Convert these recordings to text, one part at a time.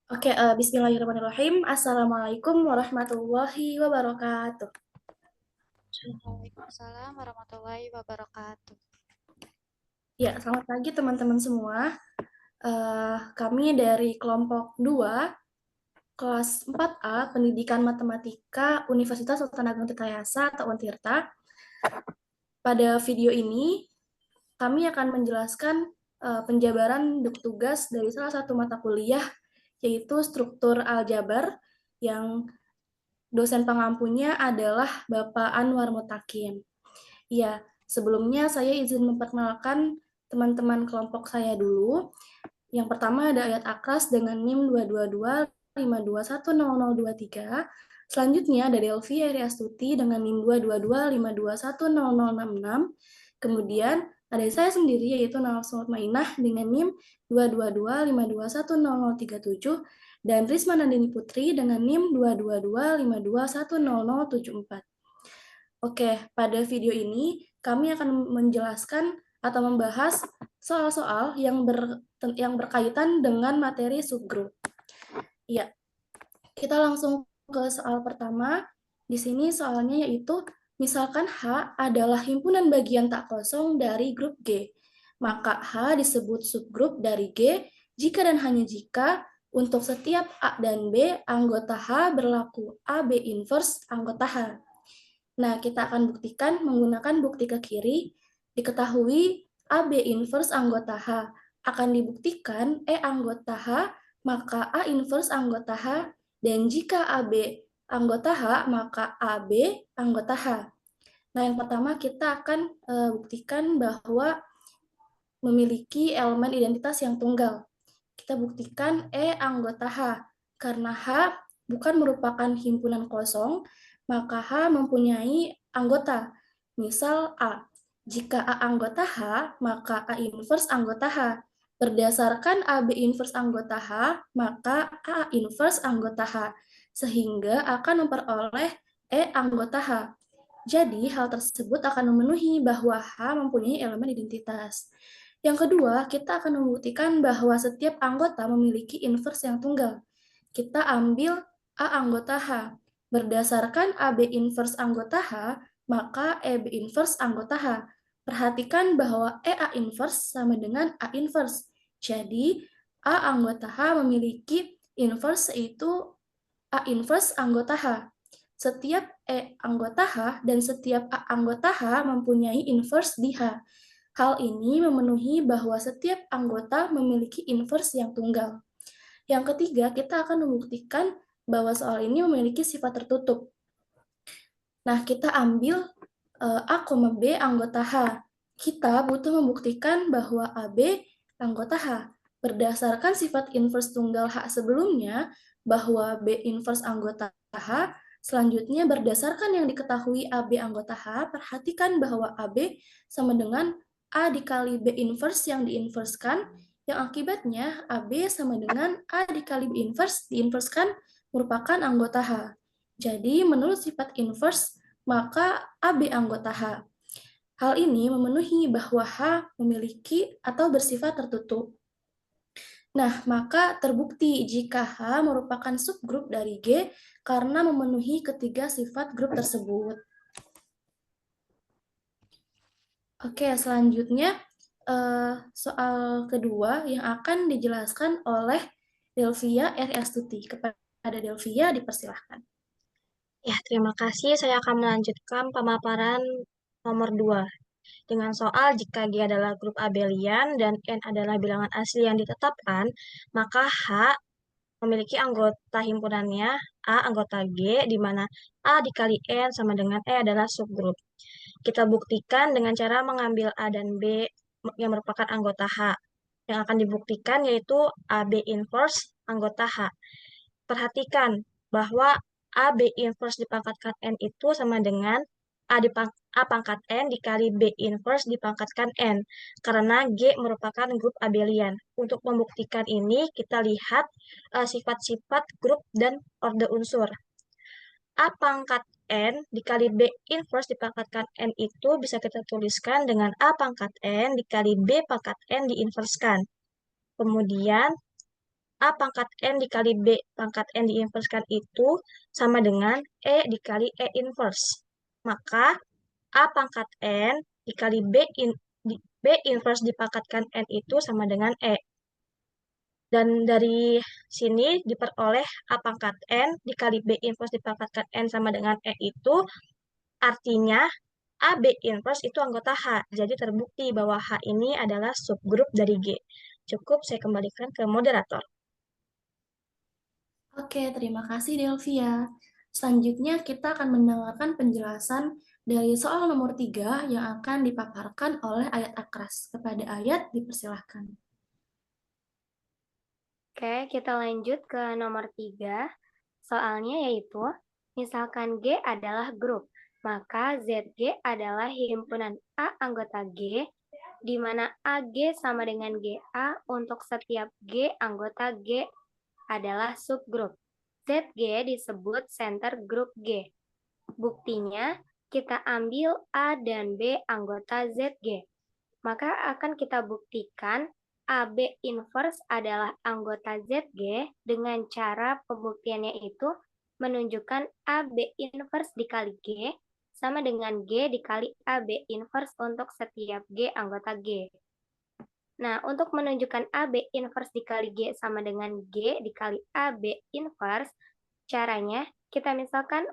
Oke, Bismillahirrahmanirrahim. Assalamualaikum warahmatullahi wabarakatuh. Waalaikumsalam warahmatullahi wabarakatuh. Ya, selamat pagi teman-teman semua. Kami dari kelompok 2, kelas 4A, Pendidikan Matematika Universitas Sultan Agung Tirtayasa atau Untirta. Pada video ini, kami akan menjelaskan penjabaran tugas dari salah satu mata kuliah, yaitu struktur aljabar, yang dosen pengampunya adalah Bapak Anwar Mutakin. Ya, sebelumnya saya izin memperkenalkan teman-teman kelompok saya dulu. Yang pertama ada Ayat Akras dengan NIM 22252210023. Selanjutnya ada Delvi Astuti dengan NIM 22252210066. Kemudian ada saya sendiri yaitu Nawal Mainah dengan NIM 22252210037 dan Risma Nandini Putri dengan NIM 22252210074. Oke, pada video ini kami akan menjelaskan atau membahas soal-soal yang berkaitan dengan materi subgroup. Ya, kita langsung ke soal pertama. Di sini soalnya yaitu, misalkan H adalah himpunan bagian tak kosong dari grup G. Maka H disebut subgrup dari G jika dan hanya jika untuk setiap A dan B, anggota H berlaku AB inverse anggota H. Nah, kita akan buktikan menggunakan bukti ke kiri. Diketahui AB inverse anggota H akan dibuktikan E anggota H, maka A inverse anggota H, dan jika AB anggota H, maka AB anggota H. Nah, yang pertama kita akan buktikan bahwa memiliki elemen identitas yang tunggal. Kita buktikan E anggota H. Karena H bukan merupakan himpunan kosong, maka H mempunyai anggota. Misal A. Jika A anggota H, maka A inverse anggota H. Berdasarkan AB inverse anggota H, maka A inverse anggota H. Sehingga akan memperoleh E anggota H. Jadi, hal tersebut akan memenuhi bahwa H mempunyai elemen identitas. Yang kedua, kita akan membuktikan bahwa setiap anggota memiliki inverse yang tunggal. Kita ambil A anggota H. Berdasarkan AB inverse anggota H, maka EB inverse anggota H. Perhatikan bahwa EA inverse sama dengan A inverse. Jadi, A anggota H memiliki inverse yaitu A inverse anggota H. Setiap E anggota H dan setiap A anggota H mempunyai inverse di H. Hal ini memenuhi bahwa setiap anggota memiliki inverse yang tunggal. Yang ketiga, kita akan membuktikan bahwa soal ini memiliki sifat tertutup. Nah, kita ambil A, B anggota H. Kita butuh membuktikan bahwa AB anggota H. Berdasarkan sifat inverse tunggal H sebelumnya, bahwa B inverse anggota H, selanjutnya berdasarkan yang diketahui AB anggota H, perhatikan bahwa AB sama dengan A dikali B inverse yang diinverskan, yang akibatnya AB sama dengan A dikali B inverse diinverskan merupakan anggota H. Jadi, menurut sifat inverse, maka AB anggota H. Hal ini memenuhi bahwa H memiliki atau bersifat tertutup. Nah, maka terbukti jika H merupakan subgrup dari G karena memenuhi ketiga sifat grup tersebut. Oke, selanjutnya soal kedua yang akan dijelaskan oleh Delvia R. Astuti. Kepada Delvia, dipersilahkan. Ya, terima kasih. Saya akan melanjutkan pemaparan nomor 2 dengan soal jika G adalah grup abelian dan N adalah bilangan asli yang ditetapkan, maka H memiliki anggota himpunannya A anggota G, di mana A dikali N sama dengan E adalah subgrup. Kita buktikan dengan cara mengambil A dan B yang merupakan anggota H. Yang akan dibuktikan yaitu AB inverse anggota H. Perhatikan bahwa AB inverse dipangkatkan N itu sama dengan A pangkat N dikali B inverse dipangkatkan N. Karena G merupakan grup abelian. Untuk membuktikan ini, kita lihat sifat-sifat grup dan orde unsur. A pangkat N dikali B inverse dipangkatkan N itu bisa kita tuliskan dengan A pangkat N dikali B pangkat N diinverskan. Kemudian A pangkat N dikali B pangkat N diinverskan itu sama dengan E dikali E inverse. Maka A pangkat N dikali B inverse dipangkatkan N itu sama dengan E. Dan dari sini diperoleh A pangkat N dikali B inverse dipangkatkan N sama dengan E itu artinya A, B inverse itu anggota H. Jadi terbukti bahwa H ini adalah subgrup dari G. Cukup saya kembalikan ke moderator. Oke, terima kasih Delvia. Selanjutnya kita akan mendengarkan penjelasan dari soal nomor 3 yang akan dipaparkan oleh Ayat Akras. Kepada Ayat, dipersilahkan. Oke, kita lanjut ke nomor 3. Soalnya yaitu, misalkan G adalah grup, maka ZG adalah himpunan A anggota G, di mana AG sama dengan GA untuk setiap G anggota G adalah subgrup. ZG disebut center grup G. Buktinya, kita ambil A dan B anggota ZG. Maka akan kita buktikan AB inverse adalah anggota ZG dengan cara pembuktiannya itu menunjukkan AB inverse dikali G sama dengan G dikali AB inverse untuk setiap G anggota G. Nah, untuk menunjukkan AB inverse dikali G sama dengan G dikali AB inverse, caranya kita misalkan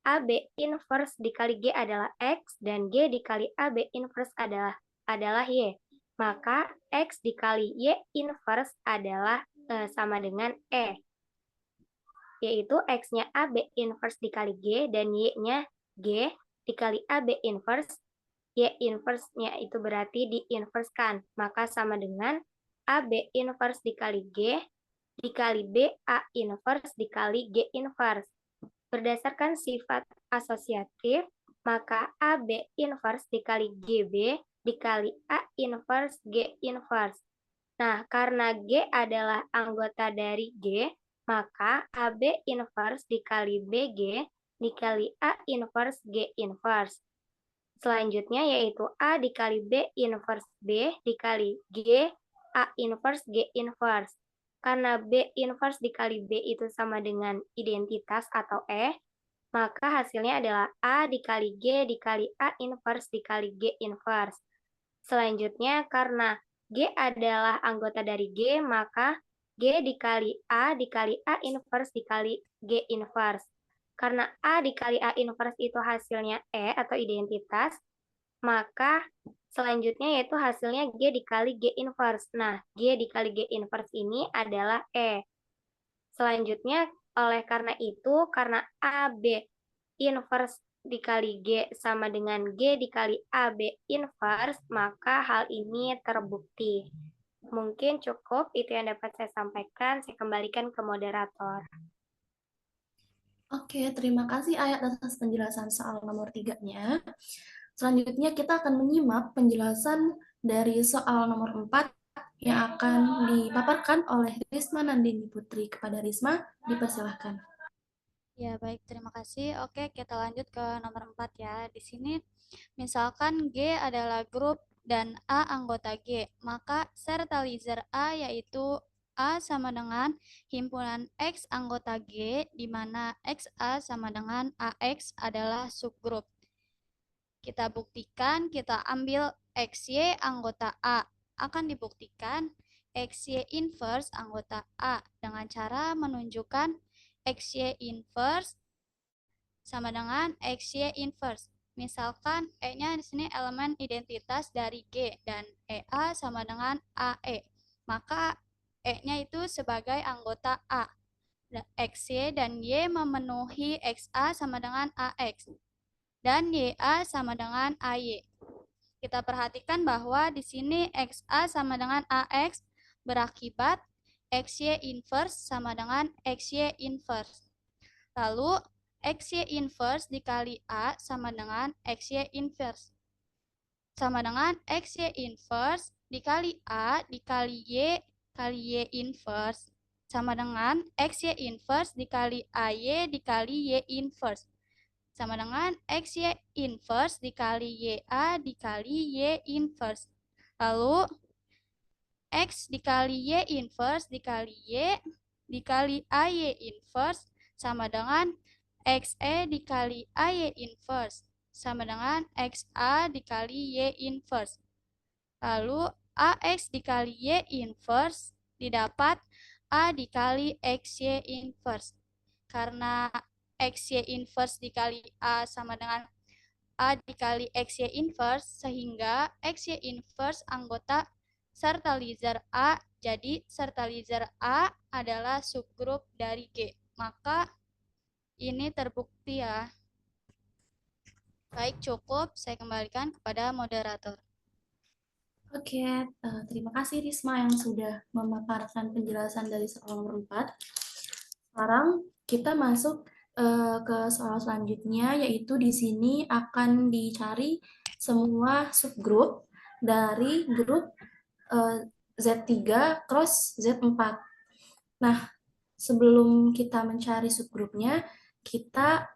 AB inverse dikali G adalah X dan G dikali AB inverse adalah Y. Maka X dikali Y inverse adalah sama dengan E. Yaitu X-nya AB inverse dikali G dan Y-nya G dikali AB inverse. Y inverse-nya itu berarti diinverskan. Maka sama dengan AB inverse dikali G dikali B A inverse dikali G inverse. Berdasarkan sifat asosiatif, maka AB inverse dikali GB dikali A inverse G inverse. Nah, karena G adalah anggota dari G, maka AB inverse dikali BG dikali A inverse G inverse. Selanjutnya yaitu A dikali B inverse B dikali G A inverse G inverse. Karena B inverse dikali B itu sama dengan identitas atau E, maka hasilnya adalah A dikali G dikali A inverse dikali G inverse. Selanjutnya, karena G adalah anggota dari G, maka G dikali A inverse dikali G inverse. Karena A dikali A inverse itu hasilnya E atau identitas, maka selanjutnya yaitu hasilnya G dikali G inverse. Nah, G dikali G inverse ini adalah E. Selanjutnya, oleh karena itu, karena AB inverse dikali G sama dengan G dikali AB inverse, maka hal ini terbukti. Mungkin cukup itu yang dapat saya sampaikan. Saya kembalikan ke moderator. Oke, terima kasih Ayat atas penjelasan soal nomor 3-nya. Selanjutnya kita akan menyimak penjelasan dari soal nomor 4 yang akan dipaparkan oleh Risma Nandini Putri. Kepada Risma, dipersilahkan. Ya, baik, terima kasih. Oke, kita lanjut ke nomor 4 ya. Di sini misalkan G adalah grup dan A anggota G, maka sertalizer A yaitu A sama dengan himpunan X anggota G, di mana XA sama dengan AX adalah subgrup. Kita buktikan, kita ambil XY anggota A. Akan dibuktikan XY inverse anggota A dengan cara menunjukkan XY inverse sama dengan XY inverse. Misalkan E-nya di sini elemen identitas dari G dan EA sama dengan AE. Maka E-nya itu sebagai anggota A. XY dan Y memenuhi XA sama dengan AX. Dan YA sama dengan AY. Kita perhatikan bahwa di sini XA sama dengan AX berakibat XY inverse sama dengan XY inverse. Lalu XY inverse dikali A sama dengan XY inverse. Sama dengan XY inverse dikali A dikali Y kali Y inverse. Sama dengan XY inverse dikali AY dikali Y inverse. Sama dengan XY inverse dikali YA dikali Y inverse. Lalu X dikali Y inverse dikali Y dikali AY inverse sama dengan XE dikali AY inverse sama dengan XA dikali Y inverse. Lalu AX dikali Y inverse didapat A dikali XY inverse. Karena XY inverse dikali A sama dengan A dikali XY inverse, sehingga XY inverse anggota sertalizer A, jadi sertalizer A adalah subgrup dari G. Maka ini terbukti ya. Baik, cukup. Saya kembalikan kepada moderator. Oke, terima kasih Risma yang sudah memaparkan penjelasan dari soal nomor 4. Sekarang kita masuk ke soal selanjutnya, yaitu di sini akan dicari semua subgrup dari grup Z3 cross Z4. Nah, sebelum kita mencari subgrupnya, kita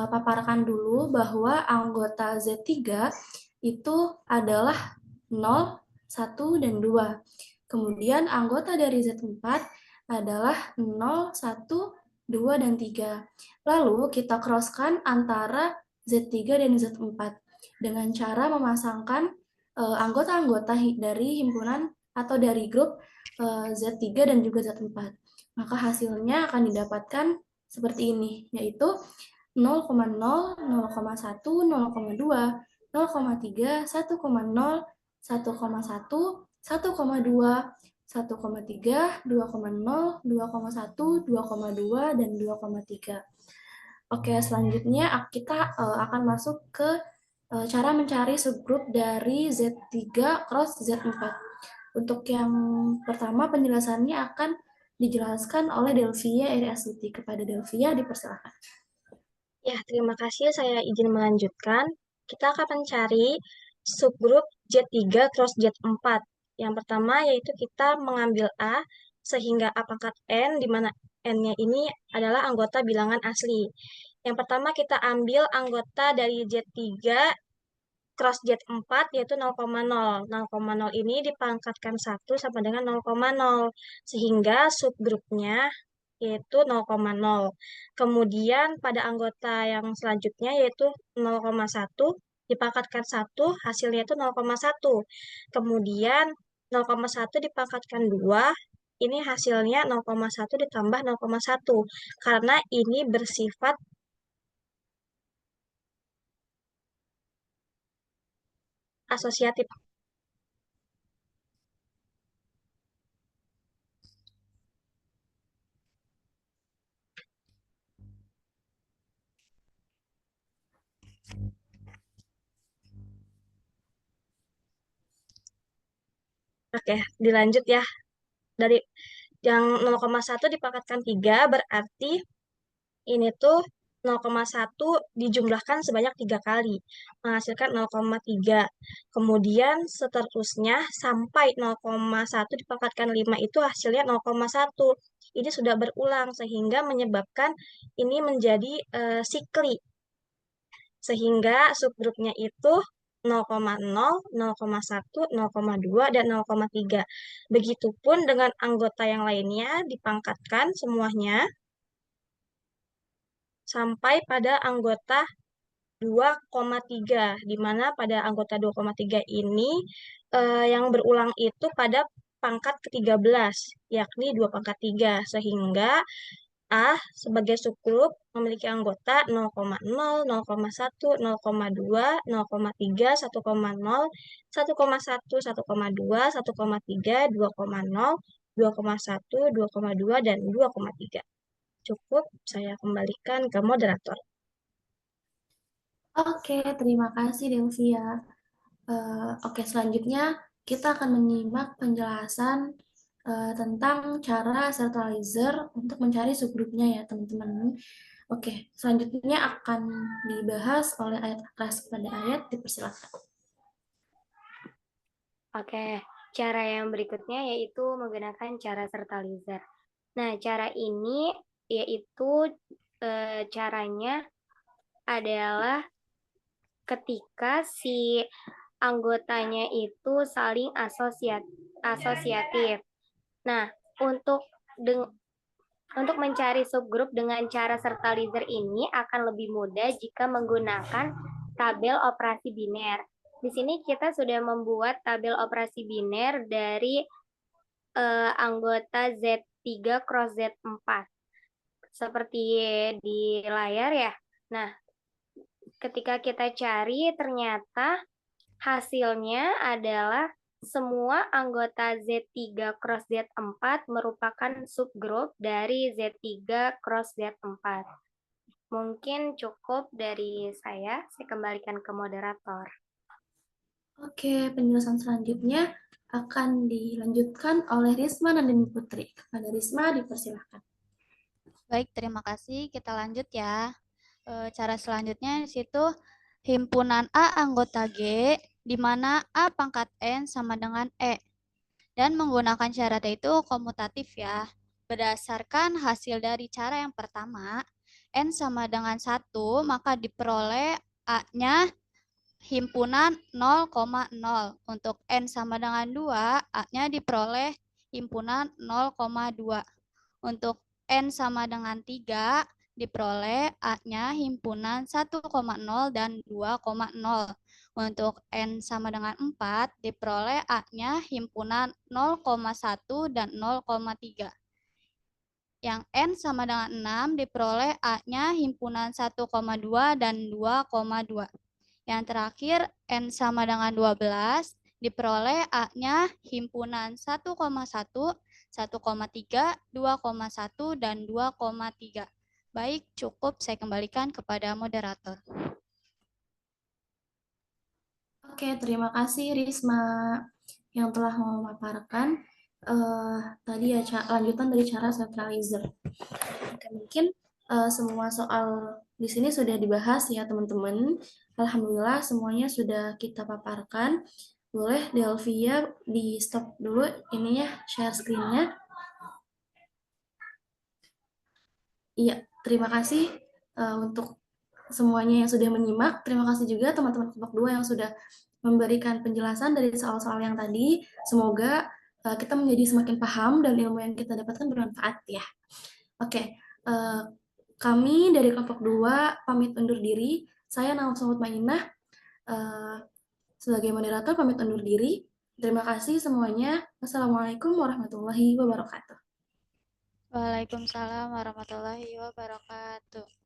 paparkan dulu bahwa anggota Z3 itu adalah 0, 1, dan 2. Kemudian anggota dari Z4 adalah 0, 1, 2, dan 3. Lalu kita crosskan antara Z3 dan Z4 dengan cara memasangkan anggota-anggota dari himpunan atau dari grup Z3 dan juga Z4. Maka hasilnya akan didapatkan seperti ini, yaitu 0,0, 0,1, 0,2, 0,3, 1,0, 1,1, 1,2, 1,3, 2,0, 2,1, 2,2, dan 2,3. Oke, selanjutnya kita akan masuk ke cara mencari subgrup dari Z3 cross Z4. Untuk yang pertama, penjelasannya akan dijelaskan oleh Delvia Eri-Astuti. Kepada Delvia, dipersilakan. Ya, terima kasih. Saya izin melanjutkan. Kita akan mencari subgrup Z3 cross Z4. Yang pertama yaitu kita mengambil A sehingga A pangkat N, di mana N-nya ini adalah anggota bilangan asli. Yang pertama kita ambil anggota dari Z3 cross Z4 yaitu 0,0. 0,0 ini dipangkatkan 1 sama dengan 0,0. Sehingga subgrupnya yaitu 0,0. Kemudian pada anggota yang selanjutnya yaitu 0,1 dipangkatkan 1, hasilnya itu 0,1. Kemudian 0,1 dipangkatkan 2, ini hasilnya 0,1 ditambah 0,1. Karena ini bersifat asosiatif. Oke, dilanjut ya. Dari yang 0,1 dipangkatkan 3 berarti ini tuh 0,1 dijumlahkan sebanyak 3 kali, menghasilkan 0,3. Kemudian seterusnya sampai 0,1 dipangkatkan 5 itu hasilnya 0,1. Ini sudah berulang sehingga menyebabkan ini menjadi sikli. Sehingga subgrupnya itu 0,0, 0,1, 0,2, dan 0,3. Begitupun dengan anggota yang lainnya dipangkatkan semuanya sampai pada anggota 2,3, di mana pada anggota 2,3 ini yang berulang itu pada pangkat ke-13, yakni 2 pangkat 3, sehingga A sebagai subgrup memiliki anggota 0,0, 0,1, 0,2, 0,3, 1,0, 1,1, 1,2, 1,3, 2,0, 2,1, 2,2, dan 2,3. Cukup, saya kembalikan ke moderator. Oke, terima kasih Delvia. Oke, selanjutnya kita akan menyimak penjelasan tentang cara sertalizer untuk mencari subgrupnya ya, teman-teman. Oke, selanjutnya akan dibahas oleh ayat kelas pada ayat, dipersilakan. Oke, cara yang berikutnya yaitu menggunakan cara sertalizer. Nah, cara ini yaitu caranya adalah ketika si anggotanya itu saling asosiatif. Nah, untuk mencari subgrup dengan cara sertalizer ini akan lebih mudah jika menggunakan tabel operasi biner. Di sini kita sudah membuat tabel operasi biner dari anggota Z3 cross Z4. Seperti di layar ya. Nah, ketika kita cari ternyata hasilnya adalah semua anggota Z3 cross Z4 merupakan subgrup dari Z3 cross Z4. Mungkin cukup dari saya kembalikan ke moderator. Oke, penjelasan selanjutnya akan dilanjutkan oleh Risma dan Deni Putri. Kepada Risma, dipersilahkan. Baik, terima kasih. Kita lanjut ya. Cara selanjutnya di situ himpunan A anggota G, di mana A pangkat N sama dengan E. Dan menggunakan syarat itu komutatif ya. Berdasarkan hasil dari cara yang pertama, N sama dengan 1, maka diperoleh A-nya himpunan 0,0. Untuk N sama dengan 2, A-nya diperoleh himpunan 0,2. Untuk N sama dengan 3, diperoleh A-nya himpunan 1,0 dan 2,0. Untuk N sama dengan 4, diperoleh A-nya himpunan 0,1 dan 0,3. Yang N sama dengan 6, diperoleh A-nya himpunan 1,2 dan 2,2. Yang terakhir, N sama dengan 12, diperoleh A-nya himpunan 1,1, 1,3, 2,1, dan 2,3. Baik, cukup saya kembalikan kepada moderator. Oke, terima kasih Risma yang telah memaparkan tadi ya lanjutan dari cara centralizer. Oke, mungkin semua soal di sini sudah dibahas ya teman-teman. Alhamdulillah semuanya sudah kita paparkan. Boleh Delvia di stop dulu ininya share screen-nya. Iya, terima kasih untuk semuanya yang sudah menyimak. Terima kasih juga teman-teman kelompok 2 yang sudah memberikan penjelasan dari soal-soal yang tadi. Semoga kita menjadi semakin paham dan ilmu yang kita dapatkan bermanfaat ya. Oke, kami dari kelompok 2 pamit undur diri. Saya Nawaf Mutmainah sebagai moderator pamit undur diri. Terima kasih semuanya. Wassalamualaikum warahmatullahi wabarakatuh. Waalaikumsalam warahmatullahi wabarakatuh.